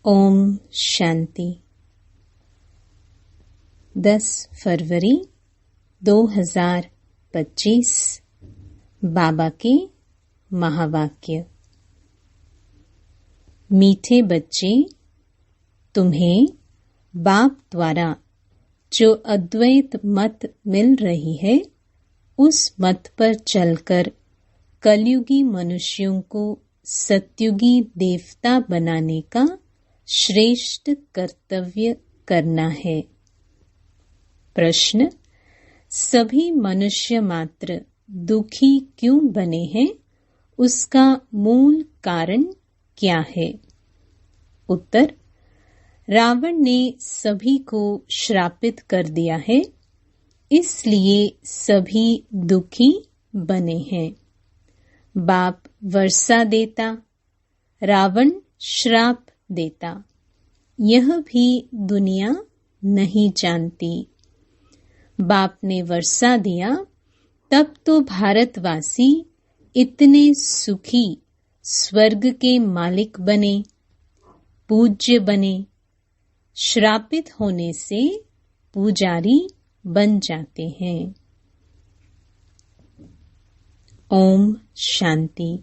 ओम शांति। 10 फरवरी 2025 बाबा के महावाक्य। मीठे बच्चे, तुम्हें बाप द्वारा जो अद्वैत मत मिल रही है, उस मत पर चलकर कलयुगी मनुष्यों को सत्युगी देवता बनाने का श्रेष्ठ कर्तव्य करना है। प्रश्न: सभी मनुष्य मात्र दुखी क्यों बने हैं? उसका मूल कारण क्या है? उत्तर: रावण ने सभी को श्रापित कर दिया है, इसलिए सभी दुखी बने हैं। बाप वर्षा देता, रावण श्राप देता, यह भी दुनिया नहीं जानती। बाप ने वर्षा दिया, तब तो भारतवासी इतने सुखी स्वर्ग के मालिक बने, पूज्य बने। श्रापित होने से पुजारी बन जाते हैं। ओम शांति।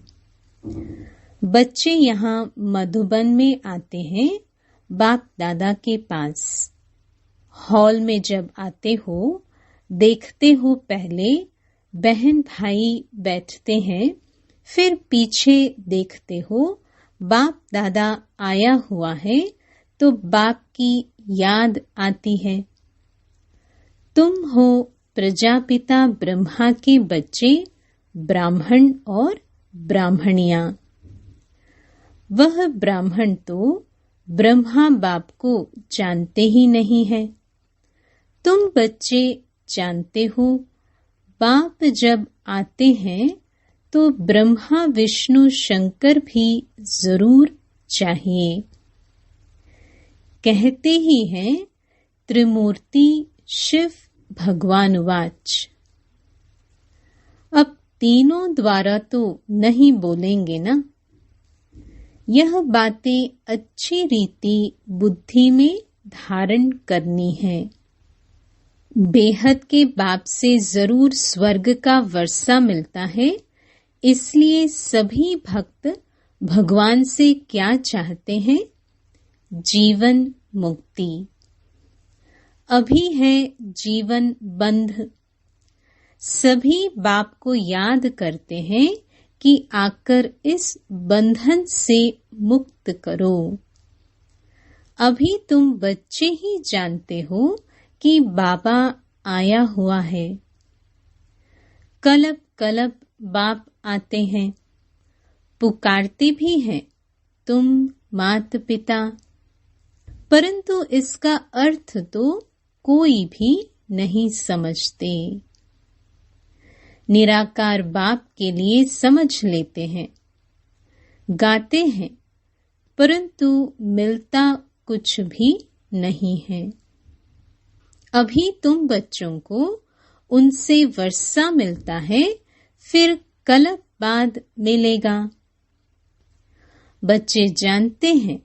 बच्चे यहाँ मधुबन में आते हैं बाप दादा के पास। हॉल में जब आते हो, देखते हो पहले बहन भाई बैठते हैं, फिर पीछे देखते हो बाप दादा आया हुआ है, तो बाप की याद आती है। तुम हो प्रजापिता ब्रह्मा के बच्चे, ब्राह्मण और ब्राह्मणियां। वह ब्राह्मण तो ब्रह्मा बाप को जानते ही नहीं है। तुम बच्चे जानते हो, बाप जब आते हैं तो ब्रह्मा विष्णु शंकर भी जरूर चाहिए। कहते ही हैं त्रिमूर्ति शिव भगवान वाच। अब तीनों द्वारा तो नहीं बोलेंगे ना। यह बातें अच्छी रीति बुद्धि में धारण करनी है। बेहद के बाप से जरूर स्वर्ग का वर्षा मिलता है, इसलिए सभी भक्त भगवान से क्या चाहते हैं? जीवन मुक्ति। अभी है जीवन बंध। सभी बाप को याद करते हैं कि आकर इस बंधन से मुक्त करो। अभी तुम बच्चे ही जानते हो कि बाबा आया हुआ है। कलब कलब बाप आते हैं, पुकारते भी हैं तुम मात पिता, परंतु इसका अर्थ तो कोई भी नहीं समझते। निराकार बाप के लिए समझ लेते हैं, गाते हैं, परंतु मिलता कुछ भी नहीं है। अभी तुम बच्चों को उनसे वर्षा मिलता है, फिर कल्प बाद मिलेगा। बच्चे जानते हैं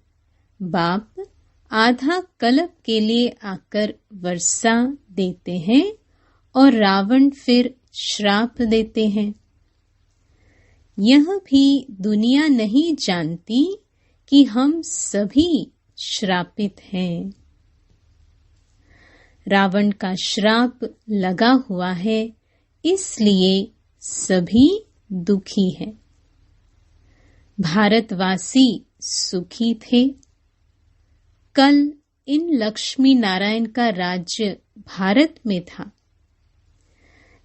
बाप आधा कल्प के लिए आकर वर्षा देते हैं और रावण फिर श्राप देते हैं। यह भी दुनिया नहीं जानती कि हम सभी श्रापित हैं। रावण का श्राप लगा हुआ है, इसलिए सभी दुखी हैं। भारतवासी सुखी थे। कल इन लक्ष्मी नारायण का राज्य भारत में था।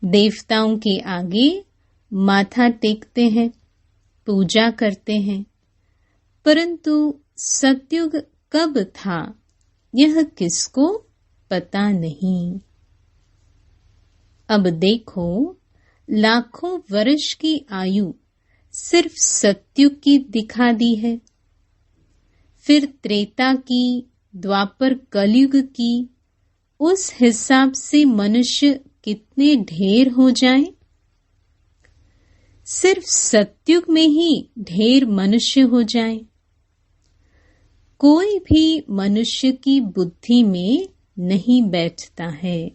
देवताओं के आगे माथा टेकते हैं, पूजा करते हैं, परंतु सतयुग कब था यह किसको पता नहीं। अब देखो, लाखों वर्ष की आयु सिर्फ सतयुग की दिखा दी है, फिर त्रेता की, द्वापर कलयुग की, उस हिसाब से मनुष्य कितने ढेर हो जाएं? सिर्फ सतयुग में ही ढेर मनुष्य हो जाएं। कोई भी मनुष्य की बुद्धि में नहीं बैठता है।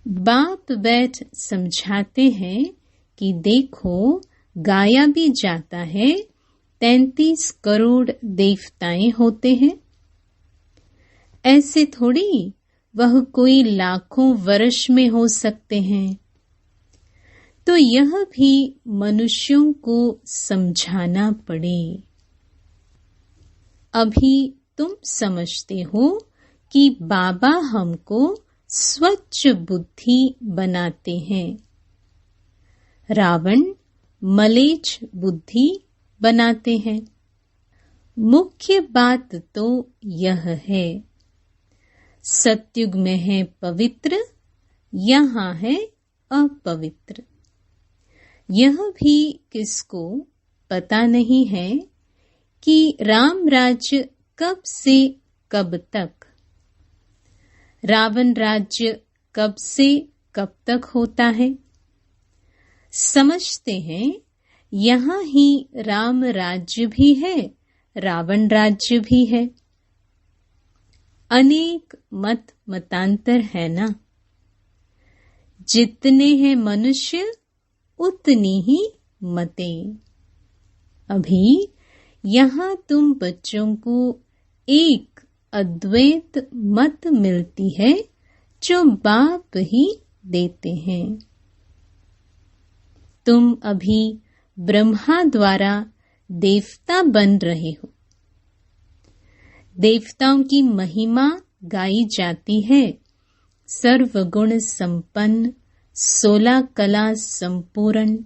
बाप बैठ समझाते हैं कि देखो, गाया भी जाता है, 33 करोड़ देवताएं होते हैं। ऐसे थोड़ी वह कोई लाखों वर्ष में हो सकते हैं। तो यह भी मनुष्यों को समझाना पड़े। अभी तुम समझते हो कि बाबा हमको स्वच्छ बुद्धि बनाते हैं। रावण मलेच्छ बुद्धि बनाते हैं। मुख्य बात तो यह है, सतयुग में है पवित्र, यहाँ है अपवित्र। यह भी किसको पता नहीं है कि राम राज्य कब से कब तक, रावण राज्य कब से कब तक होता है। समझते हैं यहाँ ही राम राज्य भी है, रावण राज्य भी है। अनेक मत मतांतर है ना। जितने हैं मनुष्य उतनी ही मतें। अभी यहाँ तुम बच्चों को एक अद्वैत मत मिलती है जो बाप ही देते हैं। तुम अभी ब्रह्मा द्वारा देवता बन रहे हो। देवताओं की महिमा गाई जाती है, सर्वगुण संपन्न, 16 कला संपूर्ण।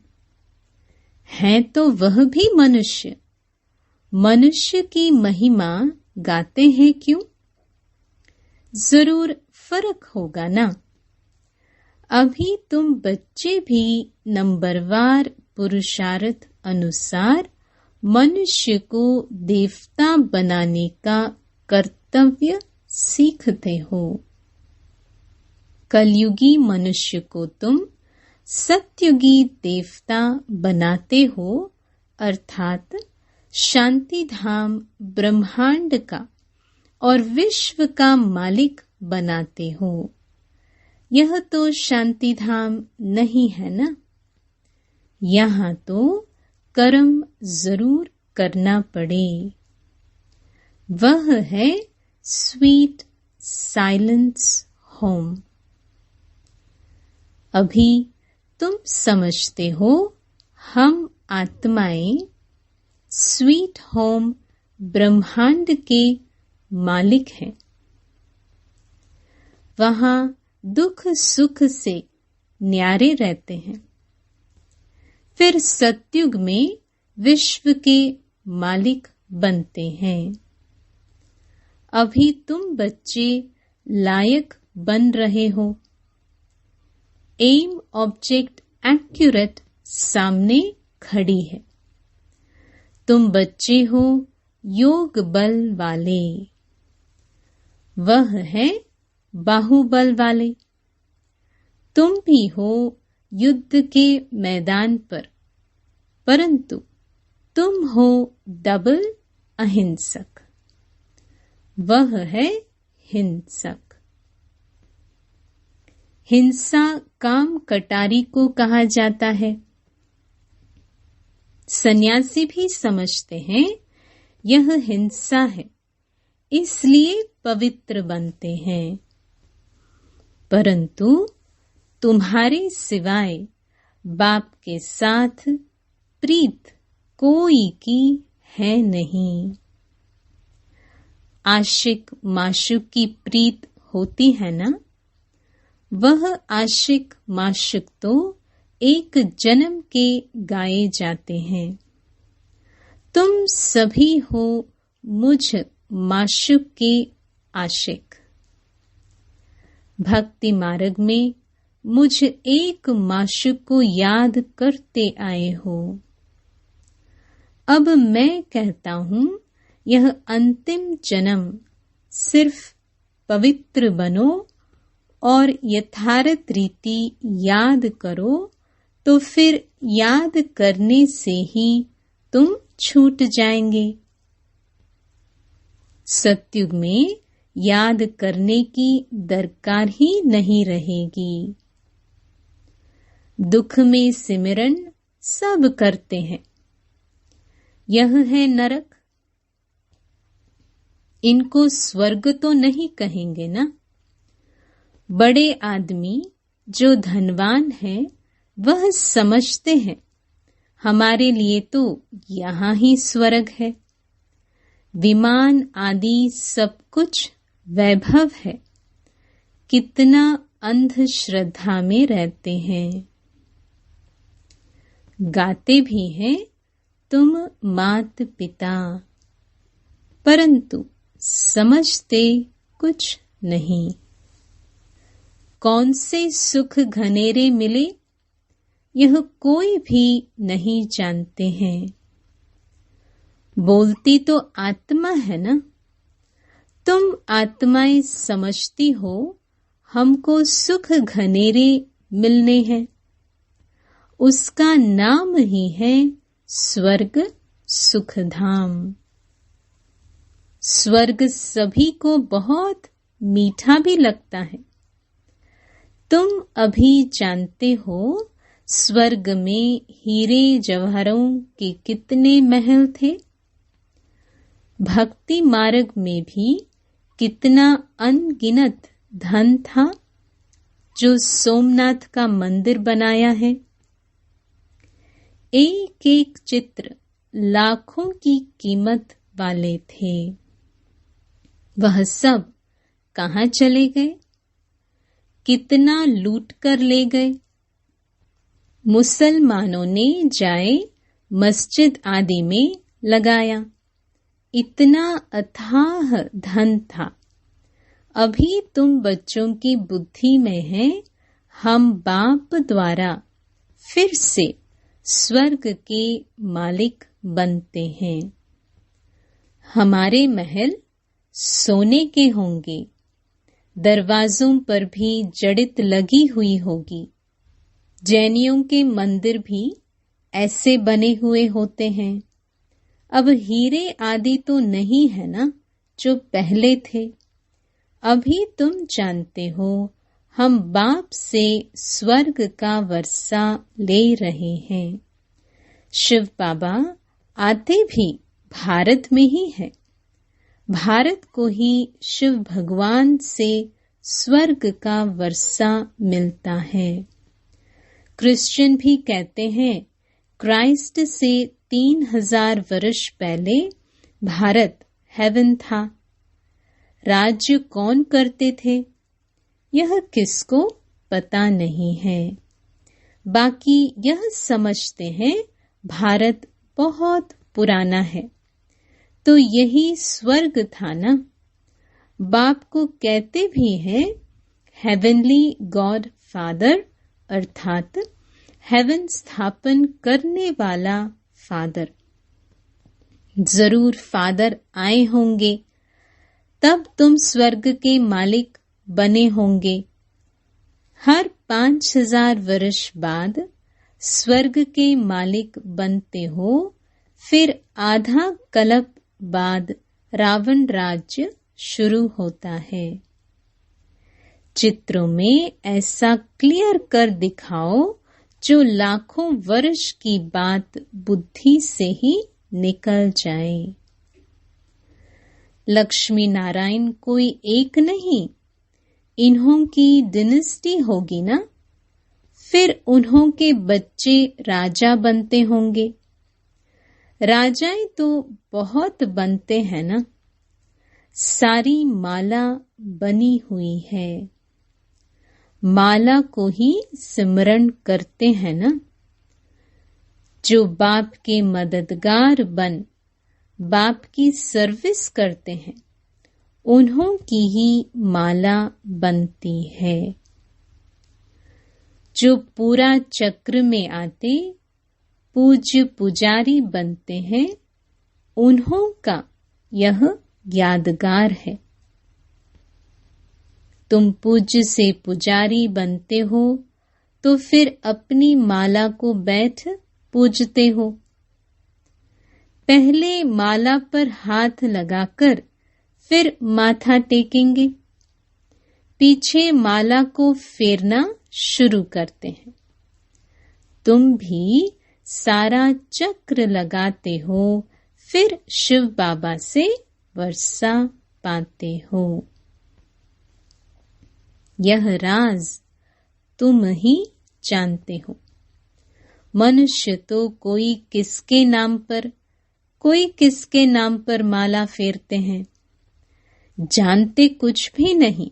है तो वह भी मनुष्य। मनुष्य की महिमा गाते हैं क्यों? जरूर फर्क होगा ना। अभी तुम बच्चे भी नंबरवार पुरुषार्थ अनुसार मनुष्य को देवता बनाने का कर्तव्य सीखते हो। कलयुगी मनुष्य को तुम सत्युगी देवता बनाते हो, अर्थात शांति धाम ब्रह्मांड का और विश्व का मालिक बनाते हो। यह तो शांति धाम नहीं है ना। यहाँ तो कर्म जरूर करना पड़े। वह है स्वीट साइलेंस होम। अभी तुम समझते हो हम आत्माएं स्वीट होम ब्रह्मांड के मालिक हैं। वहाँ दुख सुख से न्यारे रहते हैं। फिर सतयुग में विश्व के मालिक बनते हैं। अभी तुम बच्चे लायक बन रहे हो। एम ऑब्जेक्ट एक्यूरेट सामने खड़ी है। तुम बच्चे हो योग बल वाले, वह है बाहुबल वाले। तुम भी हो युद्ध के मैदान पर, परंतु तुम हो डबल अहिंसक, वह है हिंसक। हिंसा काम कटारी को कहा जाता है। सन्यासी भी समझते हैं यह हिंसा है, इसलिए पवित्र बनते हैं। परंतु तुम्हारे सिवाय बाप के साथ प्रीत कोई की है नहीं। आशिक माशुक की प्रीत होती है ना। वह आशिक माशुक तो एक जन्म के गाए जाते हैं। तुम सभी हो मुझ माशुक के आशिक। भक्ति मार्ग में मुझ एक माशुक को याद करते आए हो। अब मैं कहता हूँ यह अंतिम जन्म सिर्फ पवित्र बनो और यथार्थ रीति याद करो, तो फिर याद करने से ही तुम छूट जाएंगे। सतयुग में याद करने की दरकार ही नहीं रहेगी। दुख में सिमरन सब करते हैं। यह है नरक। इनको स्वर्ग तो नहीं कहेंगे ना। बड़े आदमी जो धनवान है वह समझते हैं हमारे लिए तो यहाँ ही स्वर्ग है। विमान आदि सब कुछ वैभव है। कितना अंधश्रद्धा में रहते हैं। गाते भी हैं तुम मात पिता, परंतु समझते कुछ नहीं। कौन से सुख घनेरे मिले यह कोई भी नहीं जानते हैं। बोलती तो आत्मा है ना। तुम आत्माएं समझती हो हमको सुख घनेरे मिलने हैं। उसका नाम ही है स्वर्ग सुखधाम। स्वर्ग सभी को बहुत मीठा भी लगता है। तुम अभी जानते हो स्वर्ग में हीरे जवाहरों के कितने महल थे। भक्ति मार्ग में भी कितना अनगिनत धन था जो सोमनाथ का मंदिर बनाया है। एक एक चित्र लाखों की कीमत वाले थे। वह सब कहाँ चले गए? कितना लूट कर ले गए। मुसलमानों ने जाए मस्जिद आदि में लगाया। इतना अथाह धन था। अभी तुम बच्चों की बुद्धि में है हम बाप द्वारा फिर से स्वर्ग के मालिक बनते हैं। हमारे महल सोने के होंगे। दरवाजों पर भी जड़ित लगी हुई होगी। जैनियों के मंदिर भी ऐसे बने हुए होते हैं। अब हीरे आदि तो नहीं है ना जो पहले थे। अभी तुम जानते हो हम बाप से स्वर्ग का वर्षा ले रहे हैं। शिव बाबा आते भी भारत में ही है। भारत को ही शिव भगवान से स्वर्ग का वर्षा मिलता है। क्रिश्चियन भी कहते हैं क्राइस्ट से 3000 वर्ष पहले भारत हेवन था। राज्य कौन करते थे यह किसको पता नहीं है। बाकी यह समझते हैं भारत बहुत पुराना है तो यही स्वर्ग था ना। बाप को कहते भी हैं हेवनली गॉड फादर, अर्थात हेवन स्थापन करने वाला फादर। जरूर फादर आए होंगे तब तुम स्वर्ग के मालिक बने होंगे। हर 5000 वर्ष बाद स्वर्ग के मालिक बनते हो। फिर आधा कल्प बाद रावण राज्य शुरू होता है। चित्रों में ऐसा क्लियर कर दिखाओ जो लाखों वर्ष की बात बुद्धि से ही निकल जाए। लक्ष्मी नारायण कोई एक नहीं, इन्हों की डिनेस्टी होगी ना। फिर उन्हों के बच्चे राजा बनते होंगे। राजाएं तो बहुत बनते हैं ना। सारी माला बनी हुई है। माला को ही सिमरण करते हैं ना। जो बाप के मददगार बन बाप की सर्विस करते हैं उन्हों की ही माला बनती है। जो पूरा चक्र में आते पूज्य पुजारी बनते हैं उन्हों का यह यादगार है। तुम पूज्य से पुजारी बनते हो तो फिर अपनी माला को बैठ पूजते हो। पहले माला पर हाथ लगाकर फिर माथा टेकेंगे, पीछे माला को फेरना शुरू करते हैं। तुम भी सारा चक्र लगाते हो, फिर शिव बाबा से वर्षा पाते हो। यह राज तुम ही जानते हो। मनुष्य तो कोई किसके नाम पर, कोई किसके नाम पर माला फेरते हैं, जानते कुछ भी नहीं।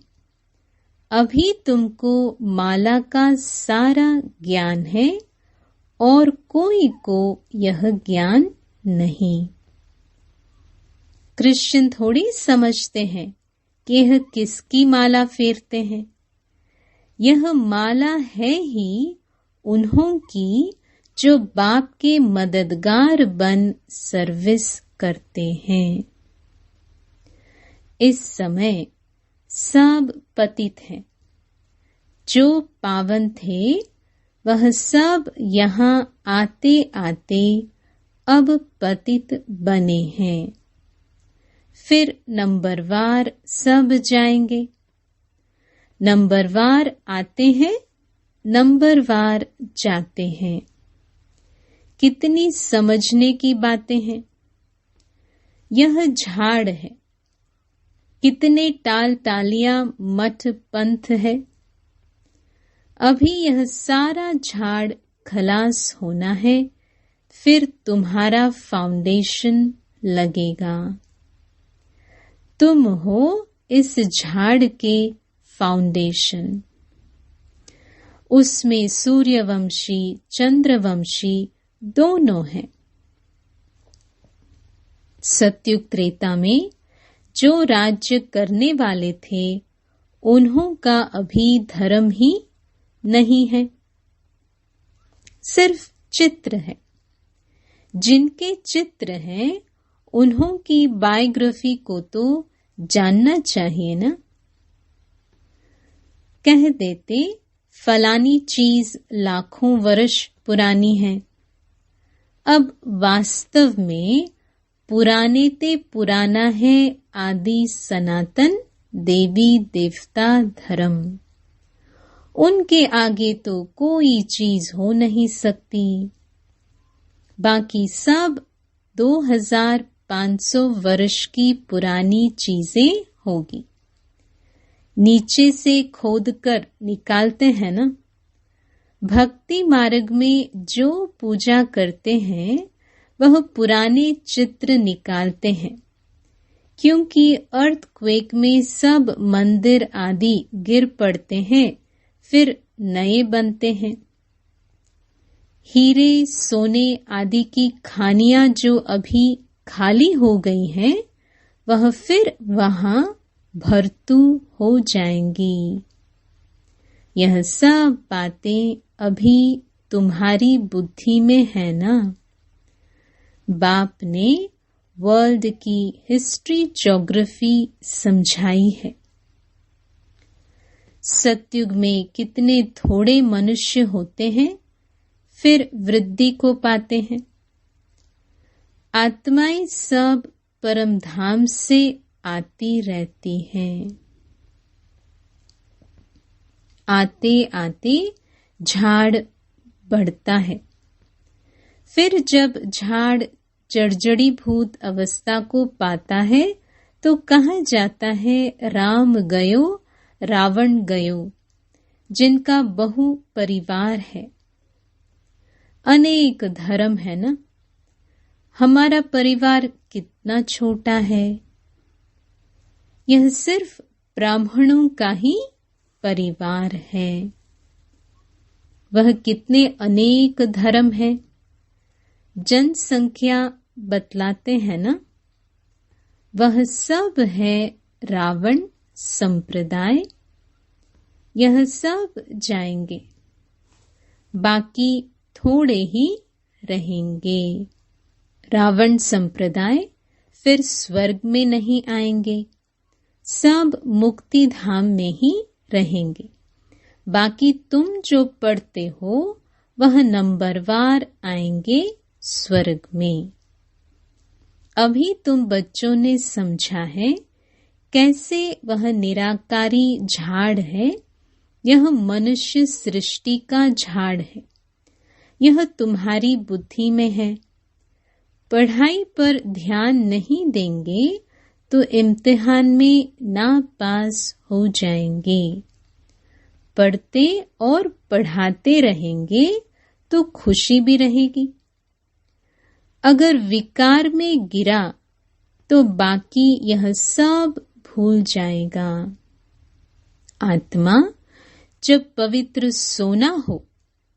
अभी तुमको माला का सारा ज्ञान है और कोई को यह ज्ञान नहीं। कृष्ण थोड़ी समझते हैं कि यह किसकी माला फेरते हैं। यह माला है ही उन्हों की जो बाप के मददगार बन सर्विस करते हैं। इस समय सब पतित हैं। जो पावन थे वह सब यहाँ आते आते अब पतित बने हैं। फिर नंबरवार सब जाएंगे। नंबरवार आते हैं, नंबरवार जाते हैं। कितनी समझने की बातें हैं। यह झाड़ है, कितने टाल टालियां मठ पंथ है। अभी यह सारा झाड़ खलास होना है, फिर तुम्हारा फाउंडेशन लगेगा। तुम हो इस झाड़ के फाउंडेशन। उसमें सूर्यवंशी चंद्रवंशी दोनों हैं। सत्युग त्रेता में जो राज्य करने वाले थे उन्हों का अभी धर्म ही नहीं है, सिर्फ चित्र है। जिनके चित्र हैं उन्हों की बायोग्राफी को तो जानना चाहिए ना। कह देते फलानी चीज लाखों वर्ष पुरानी है। अब वास्तव में पुराने ते पुराना है आदि सनातन देवी देवता धर्म। उनके आगे तो कोई चीज हो नहीं सकती। बाकी सब 2500 वर्ष की पुरानी चीजें होगी। नीचे से खोदकर निकालते हैं ना। भक्ति मार्ग में जो पूजा करते हैं वह पुराने चित्र निकालते हैं, क्योंकि अर्थक्वेक में सब मंदिर आदि गिर पड़ते हैं, फिर नए बनते हैं। हीरे सोने आदि की खानियां जो अभी खाली हो गई हैं, वह फिर वहां भरतू हो जाएंगी। यह सब बातें अभी तुम्हारी बुद्धि में है ना। बाप ने वर्ल्ड की हिस्ट्री ज्योग्राफी समझाई है। सतयुग में कितने थोड़े मनुष्य होते हैं, फिर वृद्धि को पाते हैं। आत्माएं सब परम धाम से आती रहती हैं। आते आते झाड़ बढ़ता है। फिर जब झाड़ जर्जड़ीभूत अवस्था को पाता है तो कहा जाता है राम गयो रावण गयो, जिनका बहु परिवार है। अनेक धर्म है ना। हमारा परिवार कितना छोटा है। यह सिर्फ ब्राह्मणों का ही परिवार है। वह कितने अनेक धर्म है। जनसंख्या बतलाते हैं ना। वह सब है रावण संप्रदाय। यह सब जाएंगे, बाकी थोड़े ही रहेंगे। रावण संप्रदाय फिर स्वर्ग में नहीं आएंगे, सब मुक्ति धाम में ही रहेंगे। बाकी तुम जो पढ़ते हो वह नंबरवार आएंगे स्वर्ग में। अभी तुम बच्चों ने समझा है कैसे वह निराकारी झाड़ है, यह मनुष्य सृष्टि का झाड़ है। यह तुम्हारी बुद्धि में है। पढ़ाई पर ध्यान नहीं देंगे तो इम्तिहान में ना पास हो जाएंगे। पढ़ते और पढ़ाते रहेंगे तो खुशी भी रहेगी। अगर विकार में गिरा तो बाकी यह सब भूल जाएगा। आत्मा जब पवित्र सोना हो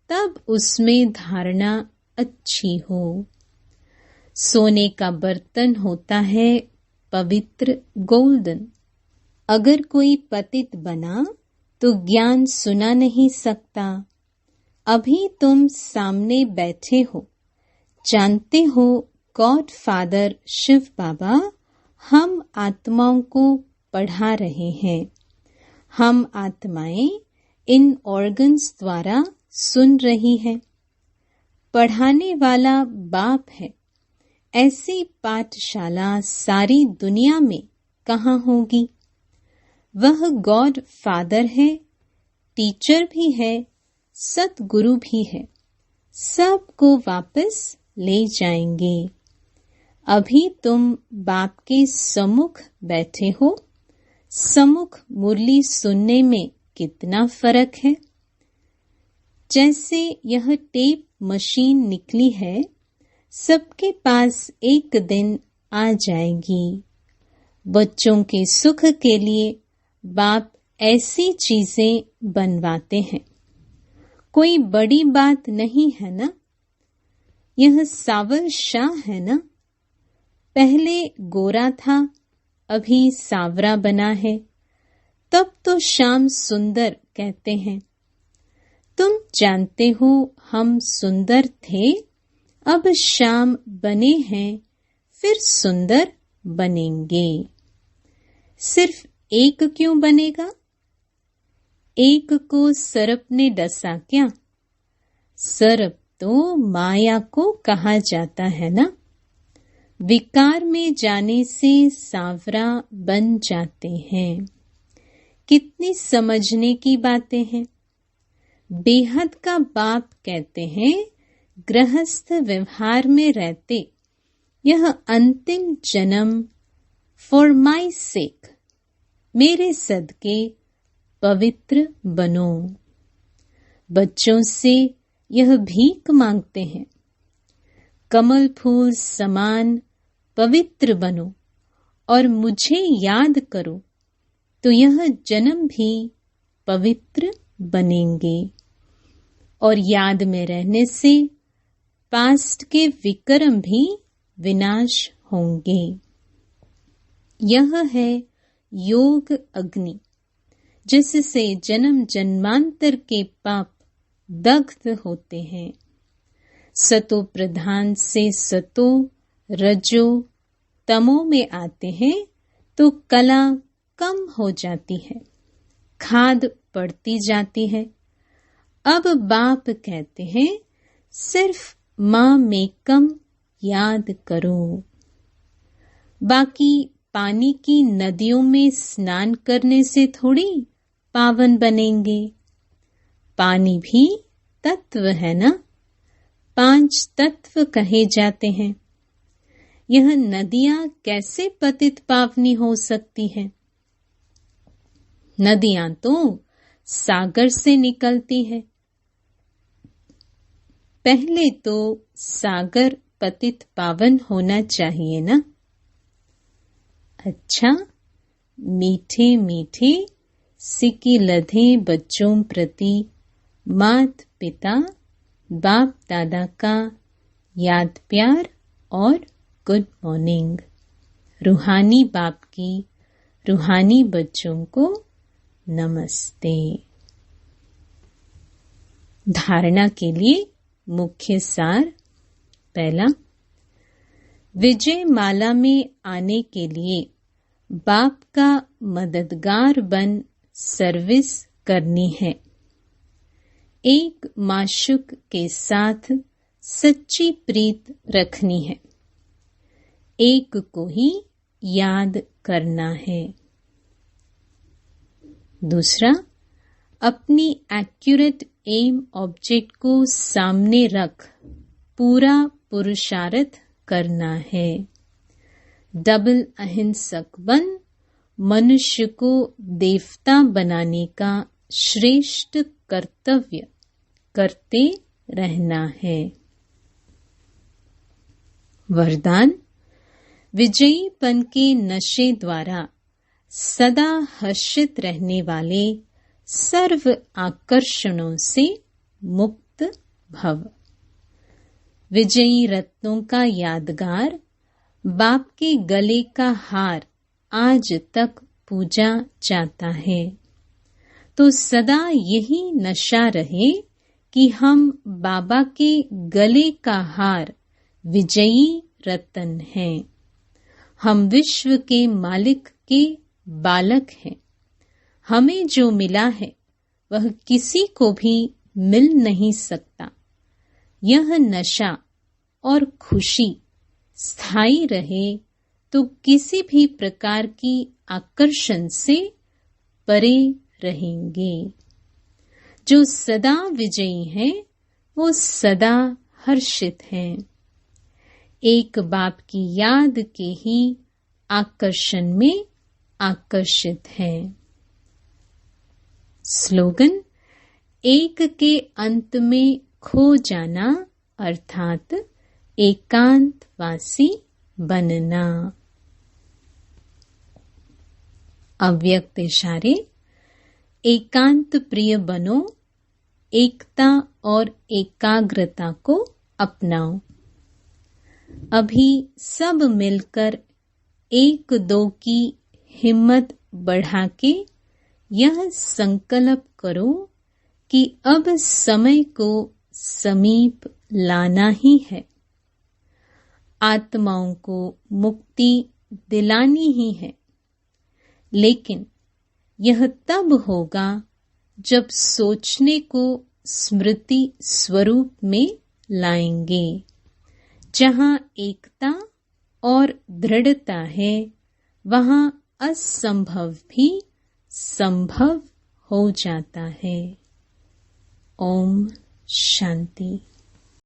तब उसमें धारणा अच्छी हो। सोने का बर्तन होता है पवित्र गोल्डन। अगर कोई पतित बना तो ज्ञान सुना नहीं सकता। अभी तुम सामने बैठे हो, जानते हो गॉड फादर शिव बाबा हम आत्माओं को पढ़ा रहे हैं। हम आत्माएं इन ऑर्गन्स द्वारा सुन रही हैं। पढ़ाने वाला बाप है। ऐसी पाठशाला सारी दुनिया में कहाँ होगी? वह गॉड फादर है, टीचर भी है, सतगुरु भी है। सबको वापस ले जाएंगे। अभी तुम बाप के सम्मुख बैठे हो। सम्मुख मुरली सुनने में कितना फर्क है। जैसे यह टेप मशीन निकली है, सबके पास एक दिन आ जाएगी। बच्चों के सुख के लिए बाप ऐसी चीजें बनवाते हैं। कोई बड़ी बात नहीं है ना। यह सावर शाह है ना। पहले गोरा था, अभी सावरा बना है। तब तो श्याम सुंदर कहते हैं। तुम जानते हो हम सुंदर थे, अब श्याम बने हैं, फिर सुंदर बनेंगे। सिर्फ एक क्यों बनेगा? एक को सर्प ने डसा क्या? सर्प तो माया को कहा जाता है ना। विकार में जाने से सांवरा बन जाते हैं। कितनी समझने की बातें हैं। बेहद का बाप कहते हैं, गृहस्थ व्यवहार में रहते यह अंतिम जन्म फॉर माई सेक, मेरे सदके पवित्र बनो। बच्चों से यह भीख मांगते हैं, कमल फूल समान पवित्र बनो और मुझे याद करो, तो यह जन्म भी पवित्र बनेंगे। और याद में रहने से पास्ट के विक्रम भी विनाश होंगे। यह है योग अग्नि, जिससे जन्म जन्मांतर के पाप दग्ध होते हैं। सतो प्रधान से सतो रजो तमो में आते हैं तो कला कम हो जाती है, खाद पड़ती जाती है। अब बाप कहते हैं, सिर्फ माँ मेकम याद करो। बाकी पानी की नदियों में स्नान करने से थोड़ी पावन बनेंगे। पानी भी तत्व है ना। 5 तत्व कहे जाते हैं। यह नदियां कैसे पतित पावनी हो सकती हैं? नदियां तो सागर से निकलती है। पहले तो सागर पतित पावन होना चाहिए ना। अच्छा, मीठे मीठे सिक्की लधे बच्चों प्रति मात पिता बाप दादा का याद प्यार और गुड मॉर्निंग। रूहानी बाप की रूहानी बच्चों को नमस्ते। धारणा के लिए मुख्य सार। पहला, विजय माला में आने के लिए बाप का मददगार बन सर्विस करनी है। एक माशुक के साथ सच्ची प्रीत रखनी है। एक को ही याद करना है। दूसरा, अपनी एक्यूरेट एम ऑब्जेक्ट को सामने रख पूरा पुरुषार्थ करना है। डबल अहिंसक बन मनुष्य को देवता बनाने का श्रेष्ठ कर्तव्य करते रहना है। वरदान, विजयीपन के नशे द्वारा सदा हर्षित रहने वाले सर्व आकर्षणों से मुक्त भव। विजयी रत्नों का यादगार बाप के गले का हार आज तक पूजा जाता है, तो सदा यही नशा रहे कि हम बाबा के गले का हार विजयी रतन हैं। हम विश्व के मालिक के बालक हैं। हमें जो मिला है वह किसी को भी मिल नहीं सकता। यह नशा और खुशी स्थायी रहे तो किसी भी प्रकार की आकर्षण से परे रहेंगे। जो सदा विजयी हैं वो सदा हर्षित हैं। एक बाप की याद के ही आकर्षण में आकर्षित हैं। स्लोगन, एक के अंत में खो जाना अर्थात एकांतवासी बनना। अव्यक्त इशारे, एकांत प्रिय बनो, एकता और एकाग्रता को अपनाओ। अभी सब मिलकर एक दो की हिम्मत बढ़ा के यह संकल्प करो कि अब समय को समीप लाना ही है। आत्माओं को मुक्ति दिलानी ही है, लेकिन यह तब होगा जब सोचने को स्मृति स्वरूप में लाएंगे। जहाँ एकता और दृढ़ता है वहाँ असंभव भी संभव हो जाता है। ओम शांति।